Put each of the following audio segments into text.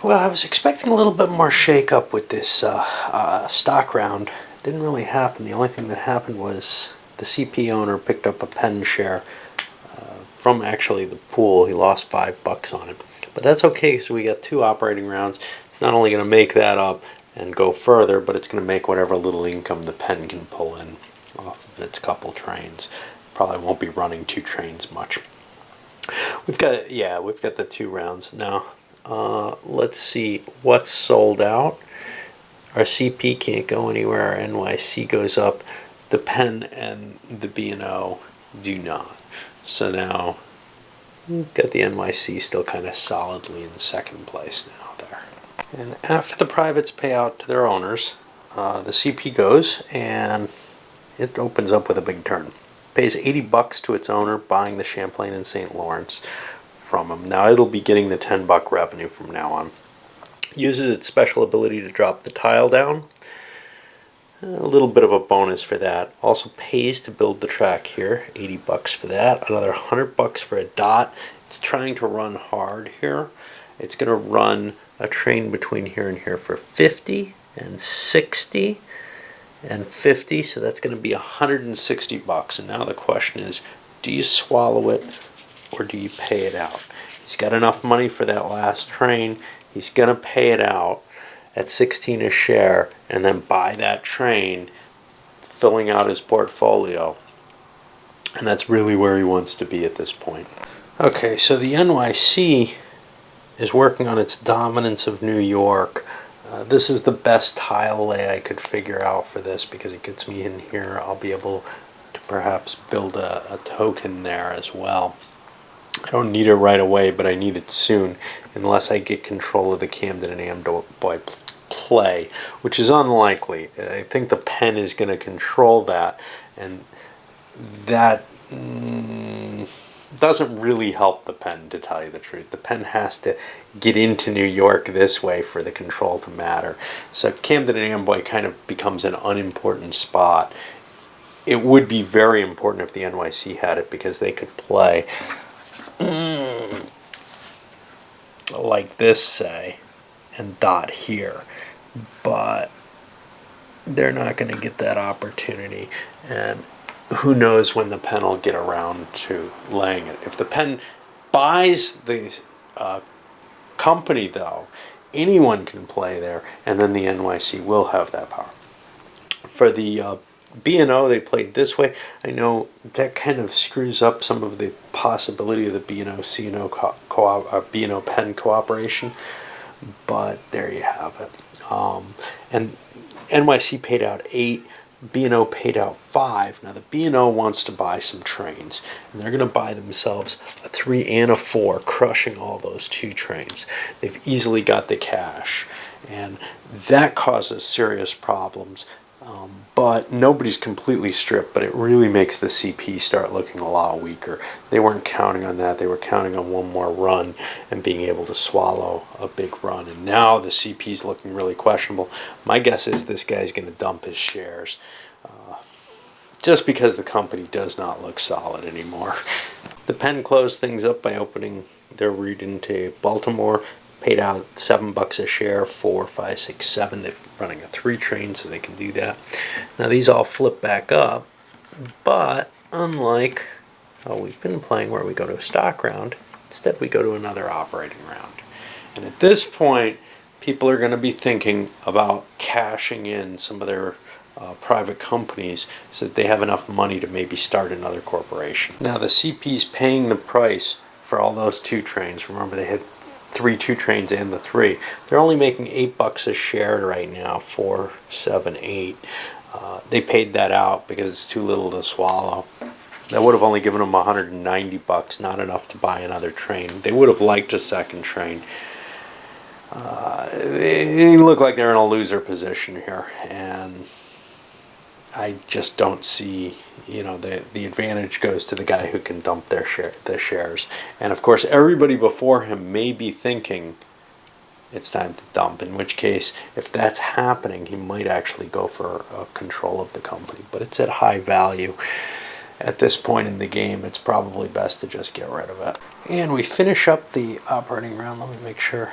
Well, I was expecting a little bit more shake-up with this stock round. Didn't really happen. The only thing that happened was the CP owner picked up a pen share from actually the pool. He lost $5 on it. But that's okay, so we got two operating rounds. It's not only going to make that up and go further, but it's going to make whatever little income the pen can pull in off of its couple trains. Probably won't be running two trains much. We've got the two rounds now. Let's see what's sold out. Our CP can't go anywhere. Our NYC goes up. The pen and the B&O do not. So now we've got the NYC still kind of solidly in second place now there. And after the privates pay out to their owners, the CP goes and it opens up with a big turn. Pays $80 to its owner, buying the Champlain and St. Lawrence from him. Now it'll be getting the $10 revenue from now on. Uses its special ability to drop the tile down. A little bit of a bonus for that. Also pays to build the track here. $80 for that. Another $100 for a dot. It's trying to run hard here. It's going to run a train between here and here for 50 and 60 and 50. So that's going to be $160. And now the question is, do you swallow it or do you pay it out? He's got enough money for that last train. He's going to pay it out at 16 a share and then buy that train, filling out his portfolio. And that's really where he wants to be at this point. Okay, so the NYC is working on its dominance of New York. This is the best tile lay I could figure out for this because it gets me in here. I'll be able to perhaps build a token there as well. I don't need it right away, but I need it soon, unless I get control of the Camden and Amboy play, which is unlikely. I think the pen is going to control that, and that doesn't really help the pen, to tell you the truth. The pen has to get into New York this way for the control to matter. So Camden and Amboy kind of becomes an unimportant spot. It would be very important if the NYC had it, because they could play like this, say, and dot here, but they're not going to get that opportunity, and who knows when the pen will get around to laying it. If the pen buys the company, though, anyone can play there, and then the NYC will have that power. For the B&O, they played this way. I know that kind of screws up some of the possibility of the B&O C&O B&O pen cooperation, but there you have it. And NYC paid out 8, B&O paid out 5. Now the B&O wants to buy some trains, and they're going to buy themselves a 3 and a 4, crushing all those 2 trains. They've easily got the cash, and that causes serious problems. But nobody's completely stripped, but it really makes the CP start looking a lot weaker. They weren't counting on that. They were counting on one more run and being able to swallow a big run. And now the CP's looking really questionable. My guess is this guy's going to dump his shares just because the company does not look solid anymore. The pen closed things up by opening their route into Baltimore. Paid out $7 a share, 4, 5, 6, 7. They're running a 3 train, so they can do that. Now these all flip back up, but unlike how we've been playing where we go to a stock round, instead we go to another operating round. And at this point, people are going to be thinking about cashing in some of their private companies so that they have enough money to maybe start another corporation. Now the CP's paying the price for all those 2 trains. Remember, they had 2 trains and the 3. They're only making $8 a share right now, 4, 7, 8. They paid that out because it's too little to swallow. That would have only given them $190, not enough to buy another train. They would have liked a second train. They look like they're in a loser position here, and I just don't see, the advantage goes to the guy who can dump their shares. And of course, everybody before him may be thinking it's time to dump, in which case, if that's happening, he might actually go for control of the company. But it's at high value. At this point in the game, it's probably best to just get rid of it. And we finish up the operating round. Let me make sure.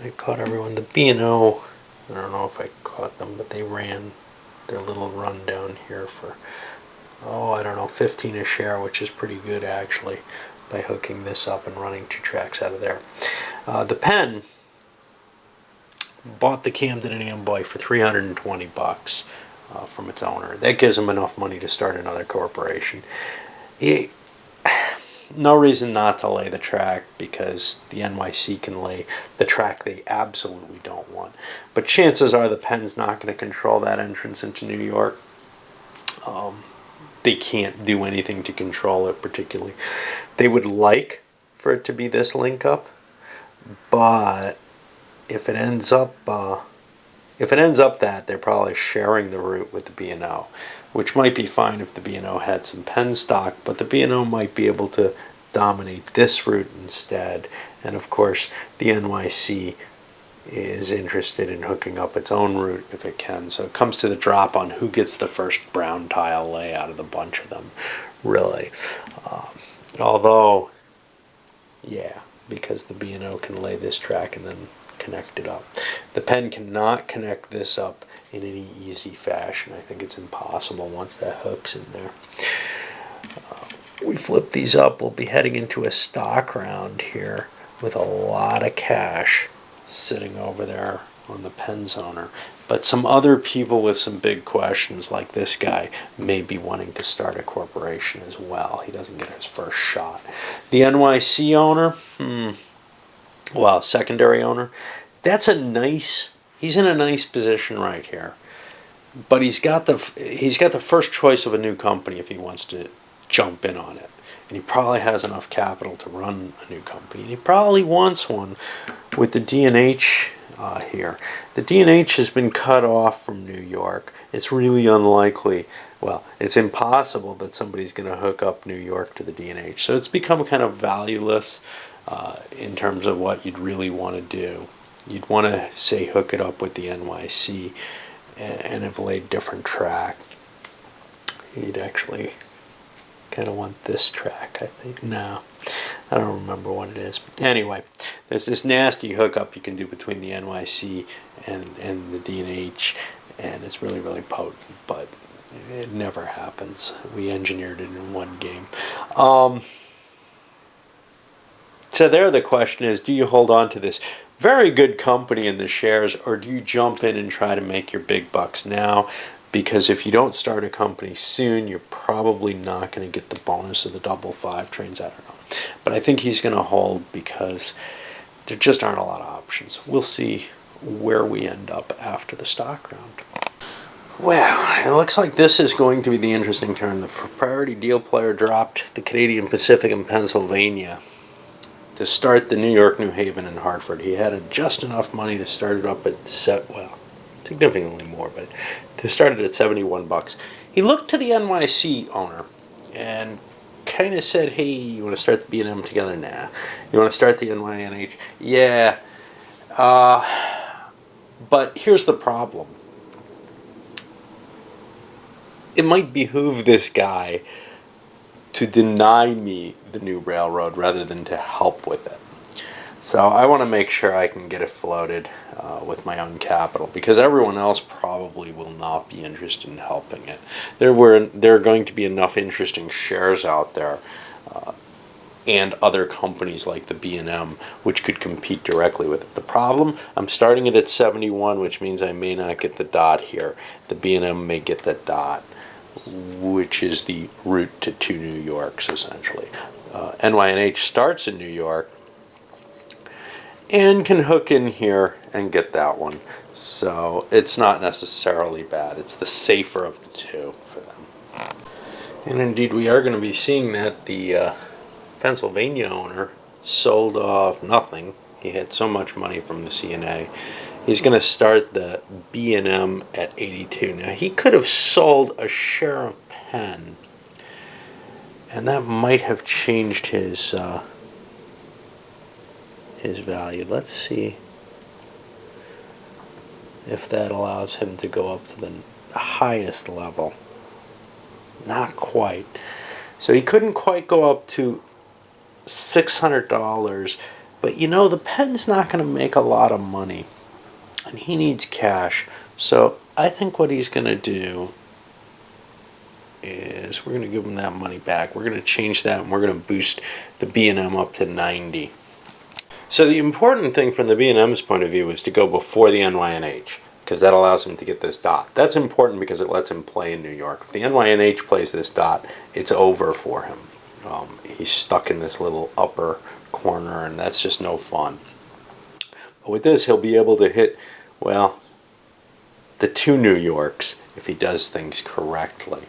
I caught everyone. The B&O, I don't know if I caught them, but they ran their little run down here for, I don't know, 15 a share, which is pretty good actually, by hooking this up and running 2 tracks out of there. The Penn bought the Camden and Amboy for $320 from its owner. That gives them enough money to start another corporation. No reason not to lay the track, because the NYC can lay the track they absolutely don't want. But chances are the Penn's not going to control that entrance into New York. They can't do anything to control it particularly. They would like for it to be this link up, but if it ends up that, they're probably sharing the route with the B&O, which might be fine if the B&O had some Penn stock, but the B&O might be able to dominate this route instead. And of course, the NYC is interested in hooking up its own route if it can. So it comes to the drop on who gets the first brown tile lay out of the bunch of them, really. Although, yeah, because the B&O can lay this track and then connect it up. The Penn cannot connect this up in any easy fashion. I think it's impossible once that hook's in there. We flip these up, we'll be heading into a stock round here with a lot of cash sitting over there on the Penn's owner. But some other people with some big questions, like this guy, may be wanting to start a corporation as well. He doesn't get his first shot. The NYC owner, secondary owner, he's in a nice position right here. But he's got the first choice of a new company if he wants to jump in on it. And he probably has enough capital to run a new company. And he probably wants one with the D&H here. The D&H has been cut off from New York. It's really unlikely, it's impossible that somebody's going to hook up New York to the D&H. So it's become kind of valueless in terms of what you'd really want to do. You'd want to, say, hook it up with the NYC and have laid different track. You'd actually kind of want this track, I think. No, I don't remember what it is. Anyway, there's this nasty hookup you can do between the NYC and the D&H, and it's really, really potent, but it never happens. We engineered it in one game. So there the question is, do you hold on to this very good company in the shares, or do you jump in and try to make your big bucks now? Because if you don't start a company soon, you're probably not going to get the bonus of the double five trains. I don't know. But I think he's going to hold because there just aren't a lot of options. We'll see where we end up after the stock round. Well, it looks like this is going to be the interesting turn. The priority deal player dropped the Canadian Pacific in Pennsylvania to start the New York, New Haven, and Hartford. He had just enough money to start it up at significantly more, but to start it at $71. He looked to the NYC owner and kind of said, "Hey, you want to start the B&M together?" Nah. You want to start the NYNH? Yeah. But here's the problem. It might behoove this guy to deny me the new railroad rather than to help with it. So I want to make sure I can get it floated with my own capital, because everyone else probably will not be interested in helping it. There are going to be enough interesting shares out there and other companies like the B&M which could compete directly with it. The problem, I'm starting it at 71, which means I may not get the dot here. The B&M may get the dot, which is the route to 2 New Yorks, essentially. NYNH starts in New York and can hook in here and get that one. So it's not necessarily bad. It's the safer of the two for them. And indeed, we are going to be seeing that the Pennsylvania owner sold off nothing. He had so much money from the CNA. He's going to start the B&M at 82. Now, he could have sold a share of Penn, and that might have changed his value. Let's see if that allows him to go up to the highest level. Not quite. So he couldn't quite go up to $600 But you know, the Penn's not going to make a lot of money, and he needs cash. So I think what he's going to do is we're going to give him that money back. We're going to change that, and we're going to boost the B&M up to 90. So the important thing from the B&M's point of view is to go before the NYNH, because that allows him to get this dot. That's important because it lets him play in New York. If the NYNH plays this dot, it's over for him. He's stuck in this little upper corner, and that's just no fun. But with this, he'll be able to hit, well, the two New Yorks if he does things correctly.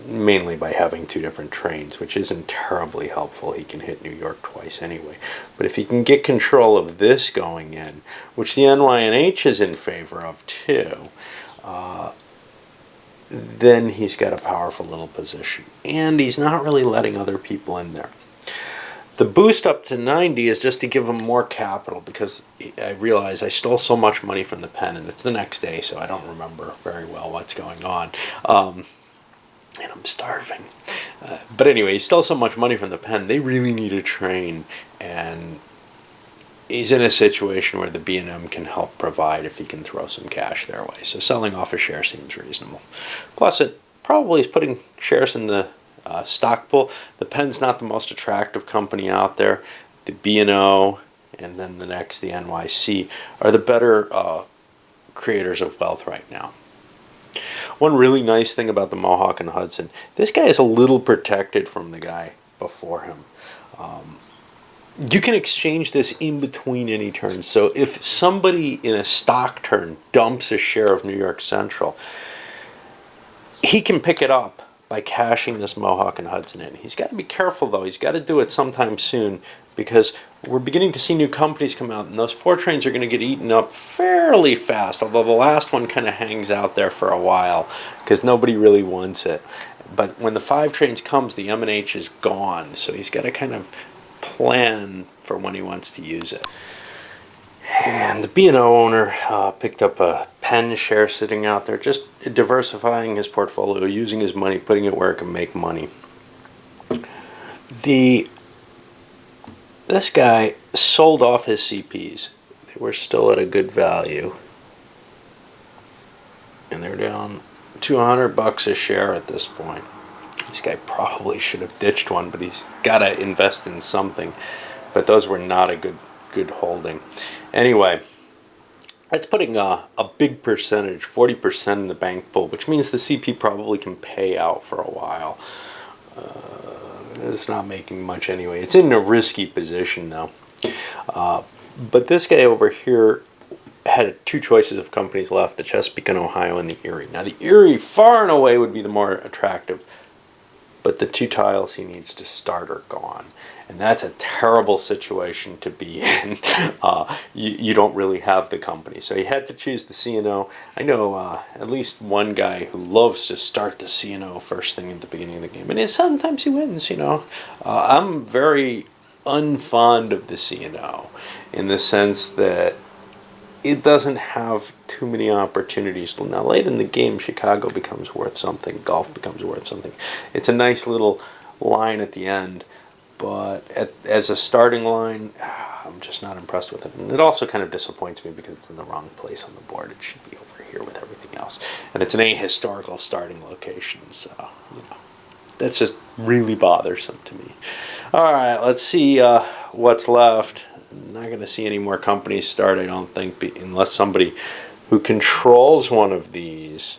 Mainly by having two different trains, which isn't terribly helpful. He can hit New York twice anyway. But if he can get control of this going in, which the NYNH is in favor of too, then he's got a powerful little position. And he's not really letting other people in there. The boost up to 90 is just to give him more capital, because I realize I stole so much money from the Penn, and it's the next day, so I don't remember very well what's going on. And I'm starving. But anyway, he stole so much money from the Penn, they really need a train, and he's in a situation where the B&M can help provide if he can throw some cash their way. So selling off a share seems reasonable. Plus, it probably is putting shares in the stock pool. The Penn's not the most attractive company out there. The B&O, and then the next, the NYC, are the better creators of wealth right now. One really nice thing about the Mohawk and Hudson, this guy is a little protected from the guy before him. You can exchange this in between any turns. So if somebody in a stock turn dumps a share of New York Central, he can pick it up by cashing this Mohawk and Hudson in. He's got to be careful, though. He's got to do it sometime soon, because we're beginning to see new companies come out, and those 4 trains are going to get eaten up fairly fast, although the last one kind of hangs out there for a while because nobody really wants it. But when the 5 trains comes, the M&H is gone, so he's got to kind of plan for when he wants to use it. And the B&O owner picked up a Penn share sitting out there, just diversifying his portfolio, using his money, putting it where it can make money. This guy sold off his CPs. They were still at a good value, and they're down to $100 a share at this point. This guy probably should have ditched one, but he's got to invest in something. But those were not a good holding. Anyway, that's putting a big percentage, 40% in the bank pool, which means the CP probably can pay out for a while. It's not making much anyway. It's in a risky position, though. But this guy over here had 2 choices of companies left, the Chesapeake and Ohio and the Erie. Now, the Erie far and away would be the more attractive, but the 2 tiles he needs to start are gone. And that's a terrible situation to be in. You don't really have the company. So he had to choose the C&O. I know at least one guy who loves to start the C&O first thing at the beginning of the game. And sometimes he wins, you know. I'm very unfond of the C&O in the sense that it doesn't have too many opportunities. Now, late in the game, Chicago becomes worth something. Gulf becomes worth something. It's a nice little line at the end. But as a starting line, I'm just not impressed with it. And it also kind of disappoints me because it's in the wrong place on the board. It should be over here with everything else. And it's an ahistorical starting location. So, you know, that's just really bothersome to me. All right, let's see what's left. I'm not going to see any more companies start, I don't think, unless somebody who controls one of these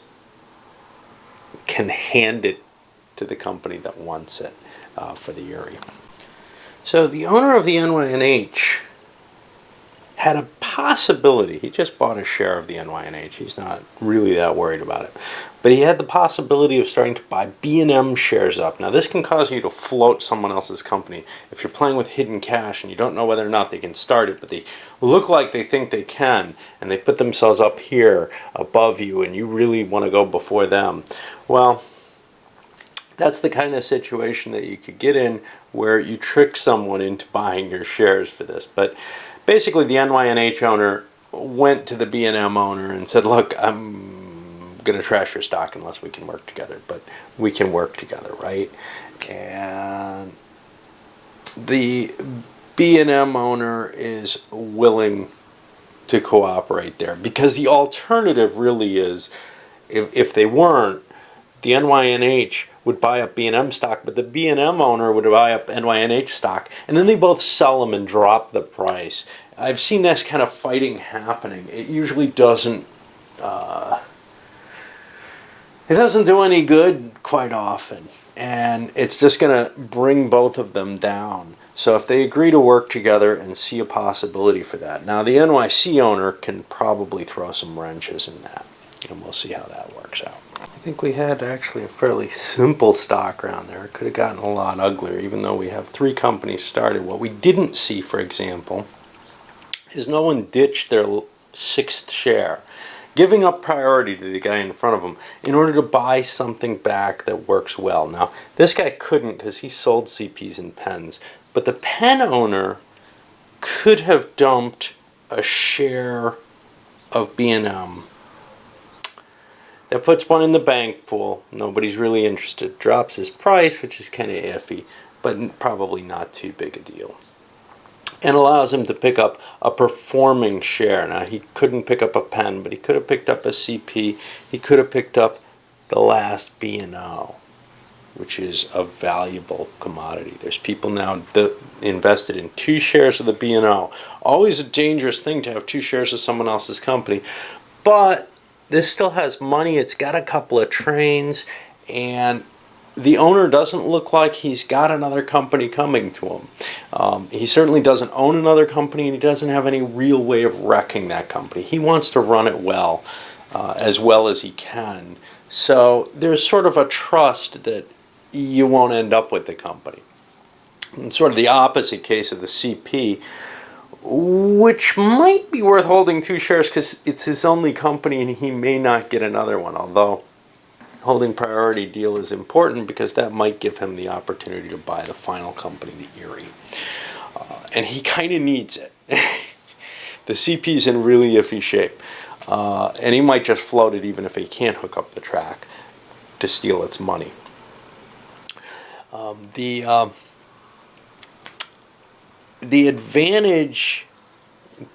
can hand it to the company that wants it for the Erie. So the owner of the NYNH had a possibility. He just bought a share of the NYNH. He's not really that worried about it. But he had the possibility of starting to buy B&M shares up. Now, this can cause you to float someone else's company. If you're playing with hidden cash and you don't know whether or not they can start it, but they look like they think they can, and they put themselves up here above you, and you really want to go before them, well, that's the kind of situation that you could get in where you trick someone into buying your shares for this. But basically, the NYNH owner went to the B&M owner and said, look, I'm going to trash your stock unless we can work together. But we can work together, right? And the B&M owner is willing to cooperate there, because the alternative really is, if they weren't, the NYNH would buy up B&M stock, but the B&M owner would buy up NYNH stock, and then they both sell them and drop the price. I've seen this kind of fighting happening. It usually doesn't do any good quite often, and it's just going to bring both of them down. So if they agree to work together and see a possibility for that. Now the NYC owner can probably throw some wrenches in that, and we'll see how that works out. I think we had actually a fairly simple stock round there. It could have gotten a lot uglier, even though we have 3 companies started. What we didn't see, for example, is no one ditched their 6th share, giving up priority to the guy in front of them in order to buy something back that works well. Now, this guy couldn't because he sold CPs and pens, but the pen owner could have dumped a share of B&M. That puts one in the bank pool. Nobody's really interested. Drops his price, which is kind of iffy, but probably not too big a deal. And allows him to pick up a performing share. Now, he couldn't pick up a pen, but he could have picked up a CP. He could have picked up the last B&O, which is a valuable commodity. There's people now invested in 2 shares of the B&O. Always a dangerous thing to have 2 shares of someone else's company, but this still has money. It's got a couple of trains, and the owner doesn't look like he's got another company coming to him. He certainly doesn't own another company, and he doesn't have any real way of wrecking that company. He wants to run it well as he can. So there's sort of a trust that you won't end up with the company. And sort of the opposite case of the CP, which might be worth holding 2 shares because it's his only company and he may not get another one, although holding priority deal is important because that might give him the opportunity to buy the final company, the Erie. And he kind of needs it. The CP's in really iffy shape. And he might just float it even if he can't hook up the track to steal its money. The advantage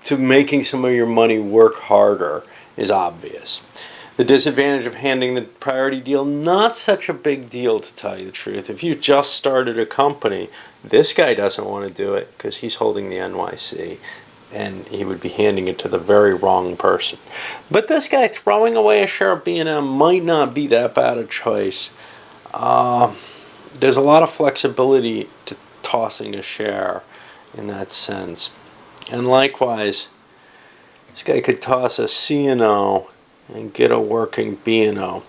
to making some of your money work harder is obvious. The disadvantage of handing the priority deal, not such a big deal, to tell you the truth. If you just started a company, this guy doesn't want to do it because he's holding the NYC, and he would be handing it to the very wrong person. But this guy throwing away a share of B&M might not be that bad a choice. There's a lot of flexibility to tossing a share in that sense. And likewise, this guy could toss a C&O and get a working B&O.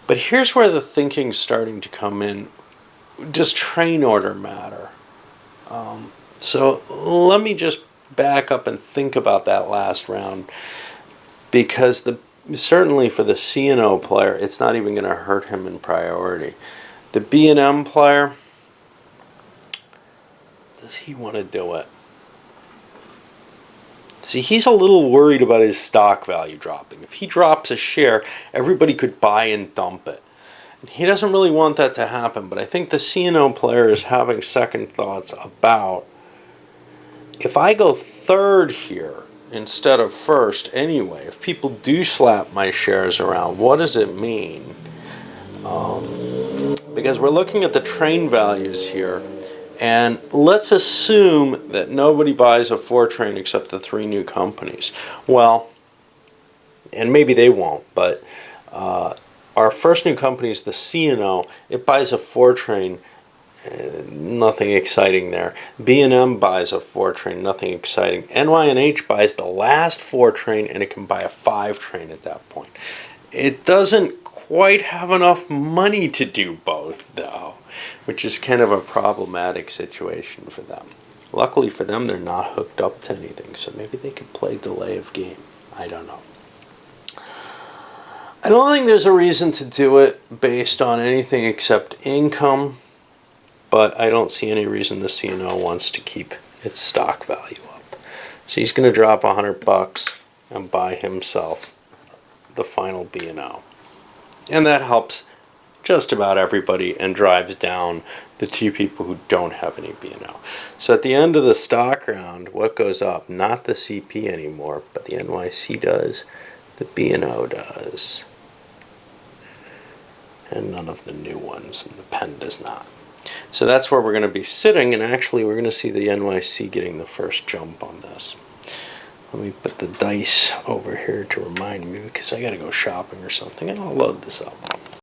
But here's where the thinking's starting to come in. Does train order matter? So let me just back up and think about that last round, because certainly for the C&O player, it's not even going to hurt him in priority. The B&M player, does he want to do it? See, he's a little worried about his stock value dropping. If he drops a share, everybody could buy and dump it. And he doesn't really want that to happen, but I think the C&O player is having second thoughts about, if I go 3rd here instead of 1st anyway, if people do slap my shares around, what does it mean? Because we're looking at the train values here, and let's assume that nobody buys a Fortrain except the 3 new companies. Well, and maybe they won't, but our first new company is the C&O. It buys a Fortrain, nothing exciting there. B&M buys a Fortrain, nothing exciting. NYNH buys the last Fortrain, and it can buy a 5 train at that point. It doesn't quite have enough money to do both, though, which is kind of a problematic situation for them. Luckily for them, they're not hooked up to anything, so maybe they could play delay of game. I don't know. I don't think there's a reason to do it based on anything except income, but I don't see any reason the C&O wants to keep its stock value up. So he's going to drop $100 and buy himself the final B&O. And that helps just about everybody and drives down the two people who don't have any B&O. So at the end of the stock round, what goes up? Not the CP anymore, but the NYC does, the B&O does, and none of the new ones, and the pen does not. So that's where we're going to be sitting, and actually we're going to see the NYC getting the first jump on this. Let me put the dice over here to remind me, because I got to go shopping or something, and I'll load this up.